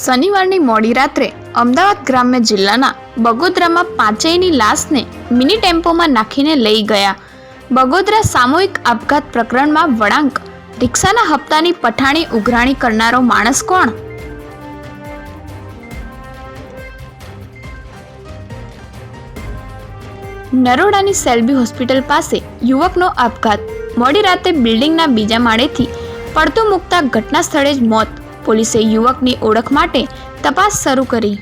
શનિવારની મોડી રાત્રે અમદાવાદ ગ્રામ્ય જિલ્લાના બગોદરામાં પાંચેયની લાશને મિની ટેમ્પોમાં નાખીને લઈ ગયા. બગોદરા સામૂહિક આપઘાત પ્રકરણમાં વળાંક, રિક્ષાના હપ્તાની પઠાણી ઉઘરાણી કરનારો માણસ કોણ? નરોડાની સેલ્બી હોસ્પિટલ પાસે યુવકનો આપઘાત. મોડી રાતે બિલ્ડિંગના બીજા માળેથી પડતું મૂકતા ઘટના સ્થળે જ મોત. પોલીસે યુવકની ઓળખ માટે તપાસ શરૂ કરી.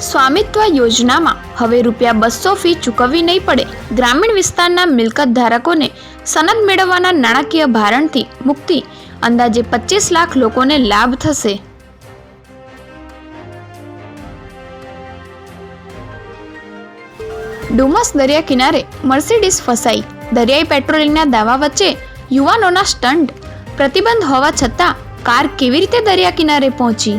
સ્વામિત્વ યોજનામાં હવે ₹200 ફી ચૂકવવી નહીં પડે. ગ્રામીણ વિસ્તારના મિલકત ધારકોને સનદ મેળવવાના નાણાકીય ભારણથી મુક્તિ. અંદાજે 25 લાખ લોકોને લાભ થશે. ડુમસ દરિયા કિનારે મર્સિડીઝ ફસાઈ. દરિયાઈ પેટ્રોલિંગના દાવા વચ્ચે યુવાનોના સ્ટન્ટ. પ્રતિબંધ હોવા છતાં કાર કેવી રીતે દરિયા કિનારે પહોંચી?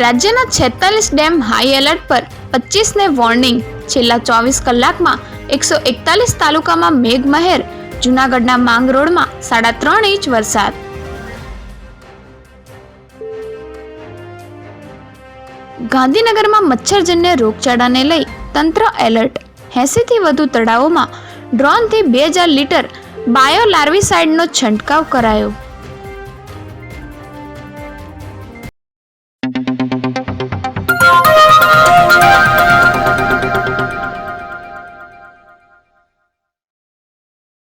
રાજ્યના 46 ડેમ હાઈ એલર્ટ પર, 25ને વોર્નિંગ. છેલ્લા 24 કલાકમાં 141 તાલુકામાં મેઘમહેર. જૂનાગઢના માંગરોળમાં 3.5 ઇંચ વરસાદ. ગાંધીનગરમાં મચ્છરજન્ય રોગચાળાને લઈ તંત્ર એલર્ટ. 80થી વધુ તળાવોમાં ડ્રોનથી 2000 લીટર બાયો લાર્વિસાઇડનો છંટકાવ કરાયો.